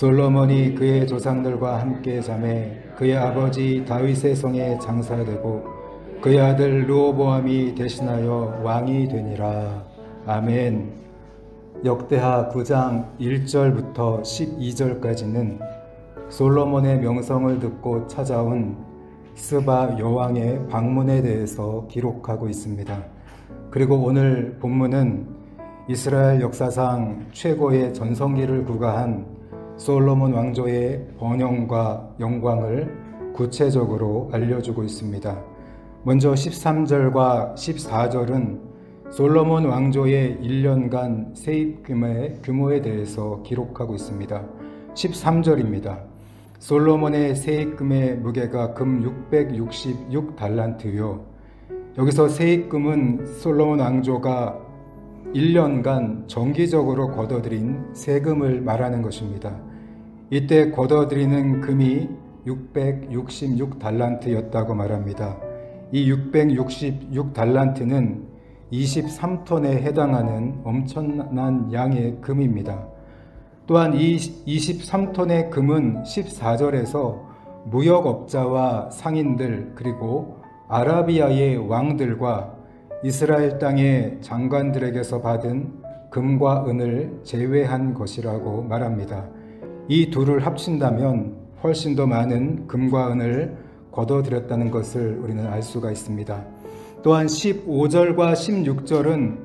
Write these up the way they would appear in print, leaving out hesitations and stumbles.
솔로몬이 그의 조상들과 함께 잠에 그의 아버지 다윗의 성에 장사되고 그의 아들 르호보암이 대신하여 왕이 되니라. 아멘. 역대하 9장 1절부터 12절까지는 솔로몬의 명성을 듣고 찾아온 스바 여왕의 방문에 대해서 기록하고 있습니다. 그리고 오늘 본문은 이스라엘 역사상 최고의 전성기를 구가한 솔로몬 왕조의 번영과 영광을 구체적으로 알려주고 있습니다. 먼저 13절과 14절은 솔로몬 왕조의 1년간 세입금의 규모에 대해서 기록하고 있습니다. 13절입니다. 솔로몬의 세입금의 무게가 금 666달란트요. 여기서 세입금은 솔로몬 왕조가 1년간 정기적으로 거둬들인 세금을 말하는 것입니다. 이때 거둬들이는 금이 666달란트였다고 말합니다. 이 666달란트는 23톤에 해당하는 엄청난 양의 금입니다. 또한 이 23톤의 금은 14절에서 무역업자와 상인들 그리고 아라비아의 왕들과 이스라엘 땅의 장관들에게서 받은 금과 은을 제외한 것이라고 말합니다. 이 둘을 합친다면 훨씬 더 많은 금과 은을 거둬들였다는 것을 우리는 알 수가 있습니다. 또한 15절과 16절은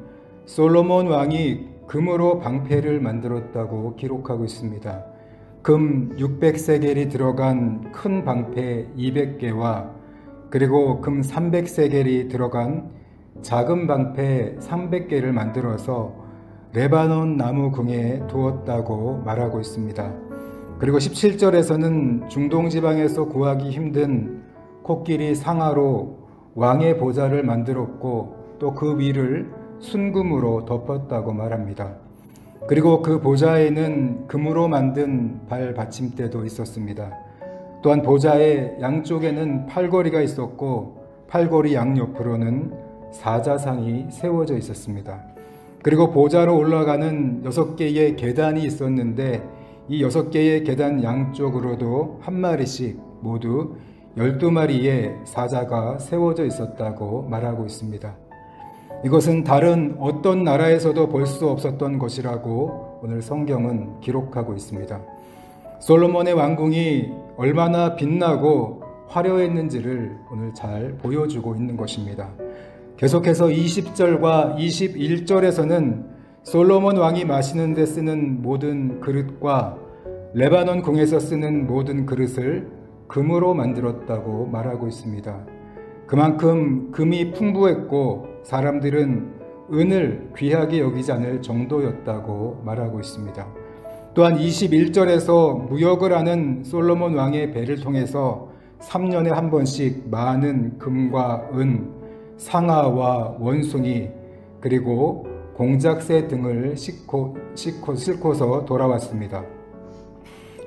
솔로몬 왕이 금으로 방패를 만들었다고 기록하고 있습니다. 금 600세겔이 들어간 큰 방패 200개와 그리고 금 300세겔이 들어간 작은 방패 300개를 만들어서 레바논 나무 궁에 두었다고 말하고 있습니다. 그리고 17절에서는 중동 지방에서 구하기 힘든 코끼리 상아로 왕의 보좌를 만들었고 또 그 위를 순금으로 덮었다고 말합니다. 그리고 그 보좌에는 금으로 만든 발 받침대도 있었습니다. 또한 보좌의 양쪽에는 팔걸이가 있었고 팔걸이 양옆으로는 사자상이 세워져 있었습니다. 그리고 보좌로 올라가는 6개의 계단이 있었는데 이 6개의 계단 양쪽으로도 한 마리씩 모두 12마리의 사자가 세워져 있었다고 말하고 있습니다. 이것은 다른 어떤 나라에서도 볼 수 없었던 것이라고 오늘 성경은 기록하고 있습니다. 솔로몬의 왕궁이 얼마나 빛나고 화려했는지를 오늘 잘 보여주고 있는 것입니다. 계속해서 20절과 21절에서는 솔로몬 왕이 마시는 데 쓰는 모든 그릇과 레바논 궁에서 쓰는 모든 그릇을 금으로 만들었다고 말하고 있습니다. 그만큼 금이 풍부했고 사람들은 은을 귀하게 여기지 않을 정도였다고 말하고 있습니다. 또한 21절에서 무역을 하는 솔로몬 왕의 배를 통해서 3년에 한 번씩 많은 금과 은, 상아와 원숭이 그리고 공작새 등을 싣고서 돌아왔습니다.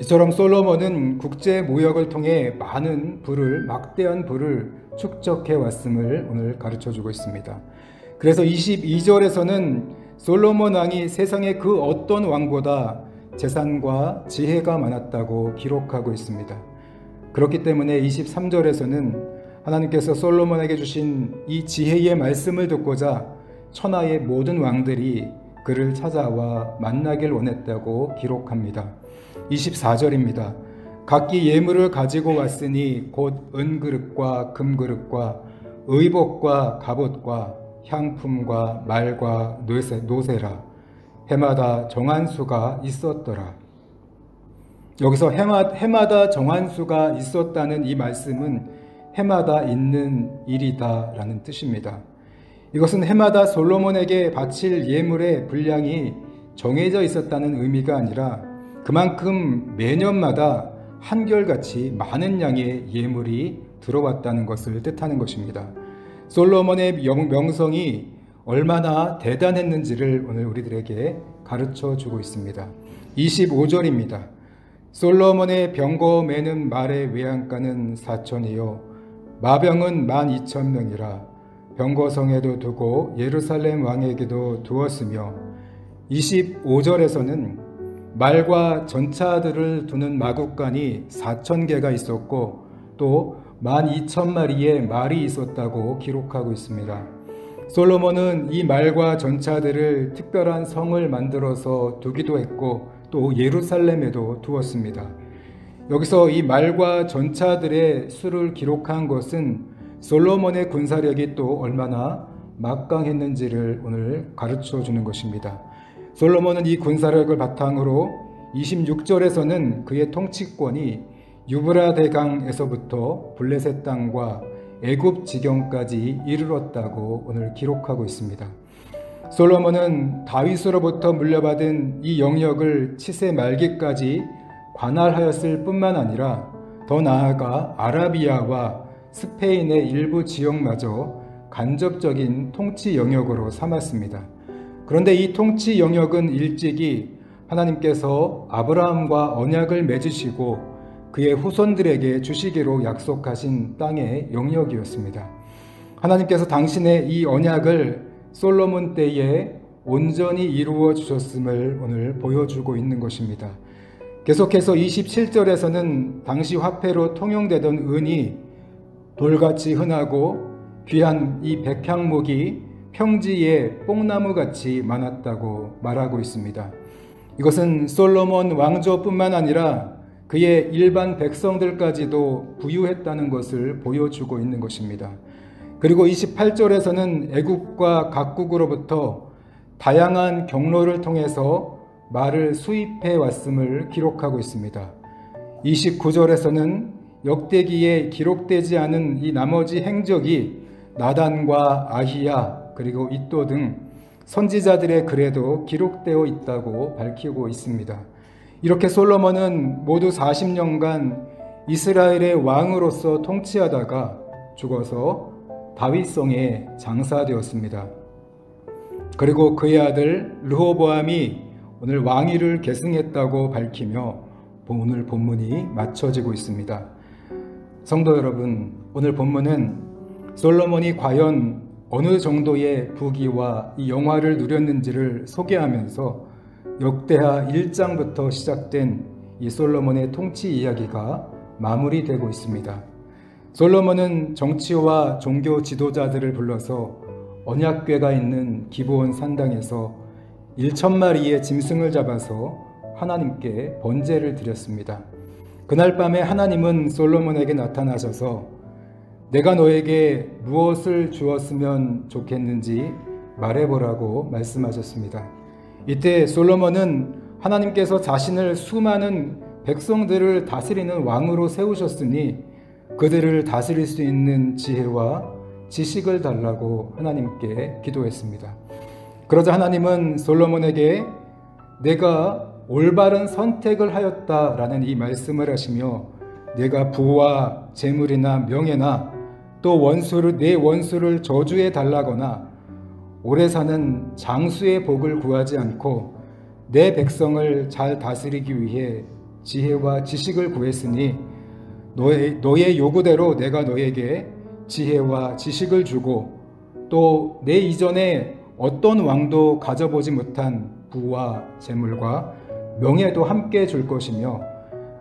이처럼 솔로몬은 국제 무역을 통해 많은 막대한 부를 축적해 왔음을 오늘 가르쳐주고 있습니다. 그래서 22절에서는 솔로몬 왕이 세상의 그 어떤 왕보다 재산과 지혜가 많았다고 기록하고 있습니다. 그렇기 때문에 23절에서는 하나님께서 솔로몬에게 주신 이 지혜의 말씀을 듣고자 천하의 모든 왕들이 그를 찾아와 만나길 원했다고 기록합니다. 24절입니다. 각기 예물을 가지고 왔으니 곧 은그릇과 금그릇과 의복과 갑옷과 향품과 말과 노새라. 해마다 정한 수가 있었더라. 여기서 해마다 정한 수가 있었다는 이 말씀은 해마다 있는 일이다 라는 뜻입니다. 이것은 해마다 솔로몬에게 바칠 예물의 분량이 정해져 있었다는 의미가 아니라 그만큼 매년마다 한결같이 많은 양의 예물이 들어왔다는 것을 뜻하는 것입니다. 솔로몬의 명성이 얼마나 대단했는지를 오늘 우리들에게 가르쳐 주고 있습니다. 25절입니다. 솔로몬의 병거 매는 말의 외양간은 4천이요 마병은 12,000명이라 병거성에도 두고 예루살렘 왕에게도 두었으며 25절에서는 말과 전차들을 두는 마국간이 4,000개가 있었고 또 12,000마리의 말이 있었다고 기록하고 있습니다. 솔로몬은 이 말과 전차들을 특별한 성을 만들어서 두기도 했고 또 예루살렘에도 두었습니다. 여기서 이 말과 전차들의 수를 기록한 것은 솔로몬의 군사력이 또 얼마나 막강했는지를 오늘 가르쳐 주는 것입니다. 솔로몬은 이 군사력을 바탕으로 26절에서는 그의 통치권이 유브라 대강에서부터 블레셋 땅과 애굽 지경까지 이르렀다고 오늘 기록하고 있습니다. 솔로몬은 다윗으로부터 물려받은 이 영역을 치세 말기까지 관할하였을 뿐만 아니라 더 나아가 아라비아와 스페인의 일부 지역마저 간접적인 통치 영역으로 삼았습니다. 그런데 이 통치 영역은 일찍이 하나님께서 아브라함과 언약을 맺으시고 그의 후손들에게 주시기로 약속하신 땅의 영역이었습니다. 하나님께서 당신의 이 언약을 솔로몬 때에 온전히 이루어 주셨음을 오늘 보여주고 있는 것입니다. 계속해서 27절에서는 당시 화폐로 통용되던 은이 돌같이 흔하고 귀한 이 백향목이 평지에 뽕나무같이 많았다고 말하고 있습니다. 이것은 솔로몬 왕조뿐만 아니라 그의 일반 백성들까지도 부유했다는 것을 보여주고 있는 것입니다. 그리고 28절에서는 애국과 각국으로부터 다양한 경로를 통해서 말을 수입해 왔음을 기록하고 있습니다. 29절에서는 역대기에 기록되지 않은 이 나머지 행적이 나단과 아히야 그리고 잇도 등 선지자들의 글에도 기록되어 있다고 밝히고 있습니다. 이렇게 솔로몬은 모두 40년간 이스라엘의 왕으로서 통치하다가 죽어서 다윗성에 장사되었습니다. 그리고 그의 아들 르호보암이 오늘 왕위를 계승했다고 밝히며 오늘 본문이 맞춰지고 있습니다. 성도 여러분, 오늘 본문은 솔로몬이 과연 어느 정도의 부귀와 이 영화를 누렸는지를 소개하면서 역대하 1장부터 시작된 이 솔로몬의 통치 이야기가 마무리되고 있습니다. 솔로몬은 정치와 종교 지도자들을 불러서 언약궤가 있는 기브온 산당에서 1,000마리의 짐승을 잡아서 하나님께 번제를 드렸습니다. 그날 밤에 하나님은 솔로몬에게 나타나셔서 내가 너에게 무엇을 주었으면 좋겠는지 말해보라고 말씀하셨습니다. 이때 솔로몬은 하나님께서 자신을 수많은 백성들을 다스리는 왕으로 세우셨으니 그들을 다스릴 수 있는 지혜와 지식을 달라고 하나님께 기도했습니다. 그러자 하나님은 솔로몬에게 내가 올바른 선택을 하였다라는 이 말씀을 하시며 내가 부와 재물이나 명예나 또 내 원수를 저주해 달라거나 오래 사는 장수의 복을 구하지 않고 내 백성을 잘 다스리기 위해 지혜와 지식을 구했으니 너의 요구대로 내가 너에게 지혜와 지식을 주고 또 내 이전에 어떤 왕도 가져보지 못한 부와 재물과 명예도 함께 줄 것이며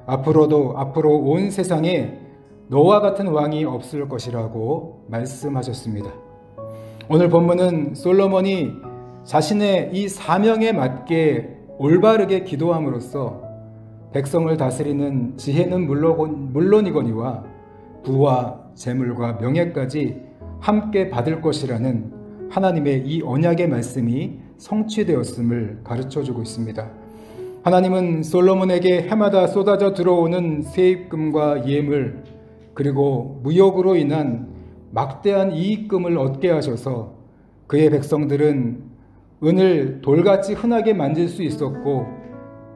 앞으로 온 세상에 너와 같은 왕이 없을 것이라고 말씀하셨습니다. 오늘 본문은 솔로몬이 자신의 이 사명에 맞게 올바르게 기도함으로써 백성을 다스리는 지혜는 물론이거니와 부와 재물과 명예까지 함께 받을 것이라는 하나님의 이 언약의 말씀이 성취되었음을 가르쳐주고 있습니다. 하나님은 솔로몬에게 해마다 쏟아져 들어오는 세입금과 예물 그리고 무역으로 인한 막대한 이익금을 얻게 하셔서 그의 백성들은 은을 돌같이 흔하게 만질 수 있었고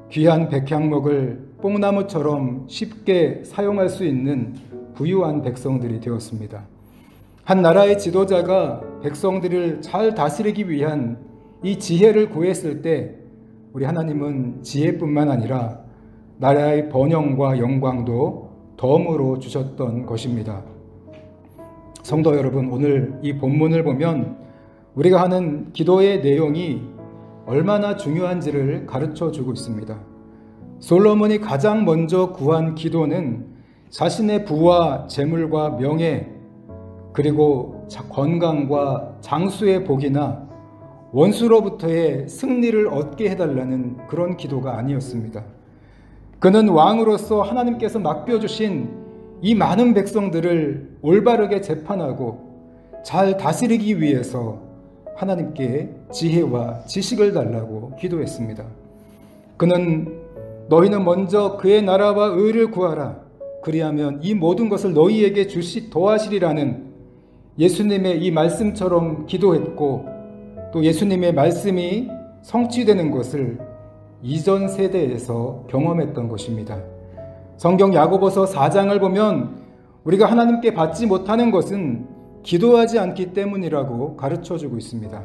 귀한 백향목을 뽕나무처럼 쉽게 사용할 수 있는 부유한 백성들이 되었습니다. 한 나라의 지도자가 백성들을 잘 다스리기 위한 이 지혜를 구했을 때 우리 하나님은 지혜뿐만 아니라 나라의 번영과 영광도 덤으로 주셨던 것입니다. 성도 여러분, 오늘 이 본문을 보면 우리가 하는 기도의 내용이 얼마나 중요한지를 가르쳐 주고 있습니다. 솔로몬이 가장 먼저 구한 기도는 자신의 부와 재물과 명예, 그리고 건강과 장수의 복이나 원수로부터의 승리를 얻게 해달라는 그런 기도가 아니었습니다. 그는 왕으로서 하나님께서 맡겨주신 이 많은 백성들을 올바르게 재판하고 잘 다스리기 위해서 하나님께 지혜와 지식을 달라고 기도했습니다. 그는 너희는 먼저 그의 나라와 의를 구하라. 그리하면 이 모든 것을 너희에게 더하시리라는 예수님의 이 말씀처럼 기도했고, 또 예수님의 말씀이 성취되는 것을 이전 세대에서 경험했던 것입니다. 성경 야고보서 4장을 보면 우리가 하나님께 받지 못하는 것은 기도하지 않기 때문이라고 가르쳐주고 있습니다.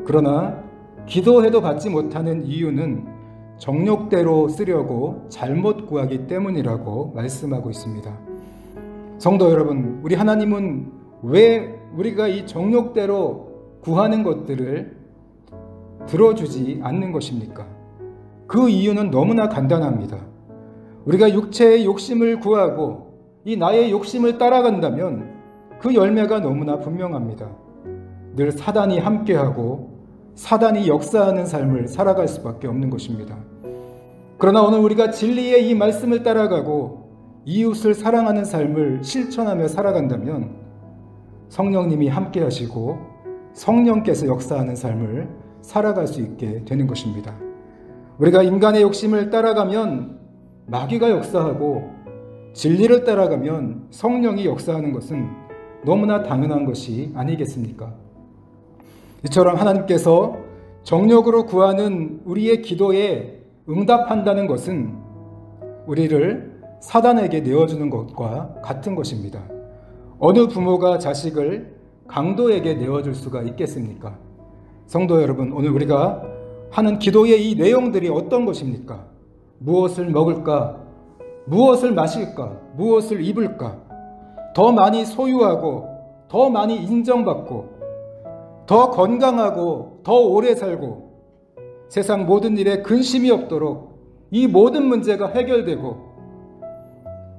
그러나 기도해도 받지 못하는 이유는 정욕대로 쓰려고 잘못 구하기 때문이라고 말씀하고 있습니다. 성도 여러분, 우리 하나님은 왜 우리가 이 정욕대로 구하는 것들을 들어주지 않는 것입니까? 그 이유는 너무나 간단합니다. 우리가 육체의 욕심을 구하고 이 나의 욕심을 따라간다면 그 열매가 너무나 분명합니다. 늘 사단이 함께하고 사단이 역사하는 삶을 살아갈 수밖에 없는 것입니다. 그러나 오늘 우리가 진리의 이 말씀을 따라가고 이웃을 사랑하는 삶을 실천하며 살아간다면 성령님이 함께하시고 성령께서 역사하는 삶을 살아갈 수 있게 되는 것입니다. 우리가 인간의 욕심을 따라가면 마귀가 역사하고 진리를 따라가면 성령이 역사하는 것은 너무나 당연한 것이 아니겠습니까? 이처럼 하나님께서 정욕으로 구하는 우리의 기도에 응답한다는 것은 우리를 사단에게 내어주는 것과 같은 것입니다. 어느 부모가 자식을 강도에게 내어줄 수가 있겠습니까? 성도 여러분, 오늘 우리가 하는 기도의 이 내용들이 어떤 것입니까? 무엇을 먹을까? 무엇을 마실까? 무엇을 입을까? 더 많이 소유하고 더 많이 인정받고 더 건강하고 더 오래 살고 세상 모든 일에 근심이 없도록 이 모든 문제가 해결되고,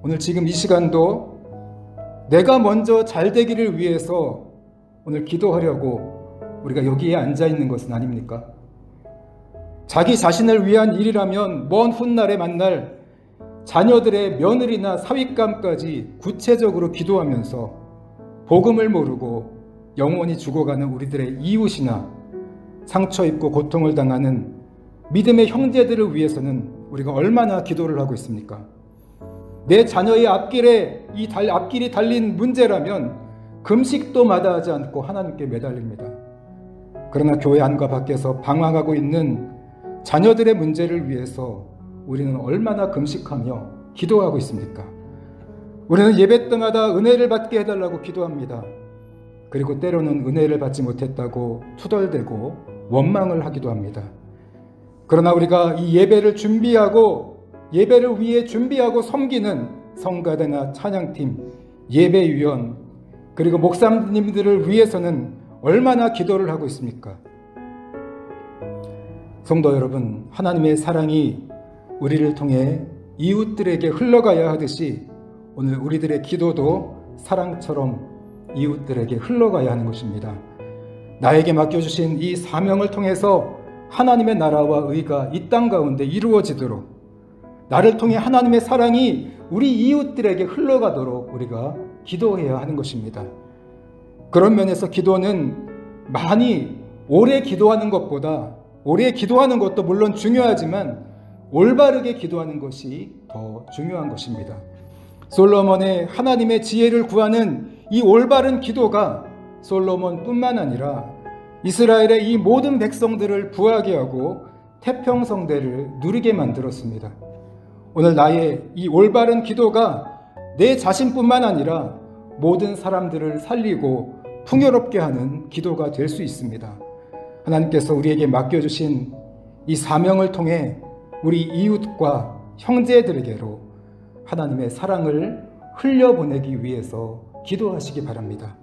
오늘 지금 이 시간도 내가 먼저 잘 되기를 위해서 오늘 기도하려고 우리가 여기에 앉아 있는 것은 아닙니까? 자기 자신을 위한 일이라면 먼 훗날에 만날 자녀들의 며느리나 사윗감까지 구체적으로 기도하면서 복음을 모르고 영원히 죽어가는 우리들의 이웃이나 상처 입고 고통을 당하는 믿음의 형제들을 위해서는 우리가 얼마나 기도를 하고 있습니까? 내 자녀의 앞길이 달린 문제라면 금식도 마다하지 않고 하나님께 매달립니다. 그러나 교회 안과 밖에서 방황하고 있는 자녀들의 문제를 위해서 우리는 얼마나 금식하며 기도하고 있습니까? 우리는 예배 때마다 은혜를 받게 해달라고 기도합니다. 그리고 때로는 은혜를 받지 못했다고 투덜대고 원망을 하기도 합니다. 그러나 우리가 이 예배를 예배를 위해 준비하고 섬기는 성가대나 찬양팀, 예배위원, 그리고 목사님들을 위해서는 얼마나 기도를 하고 있습니까? 성도 여러분, 하나님의 사랑이 우리를 통해 이웃들에게 흘러가야 하듯이 오늘 우리들의 기도도 사랑처럼 이웃들에게 흘러가야 하는 것입니다. 나에게 맡겨주신 이 사명을 통해서 하나님의 나라와 의가 이 땅 가운데 이루어지도록, 나를 통해 하나님의 사랑이 우리 이웃들에게 흘러가도록 우리가 기도해야 하는 것입니다. 그런 면에서 기도는 많이 오래 기도하는 것보다, 오래 기도하는 것도 물론 중요하지만 올바르게 기도하는 것이 더 중요한 것입니다. 솔로몬의 하나님의 지혜를 구하는 이 올바른 기도가 솔로몬뿐만 아니라 이스라엘의 이 모든 백성들을 부하게 하고 태평성대를 누리게 만들었습니다. 오늘 나의 이 올바른 기도가 내 자신뿐만 아니라 모든 사람들을 살리고 풍요롭게 하는 기도가 될 수 있습니다. 하나님께서 우리에게 맡겨주신 이 사명을 통해 우리 이웃과 형제들에게로 하나님의 사랑을 흘려보내기 위해서 기도하시기 바랍니다.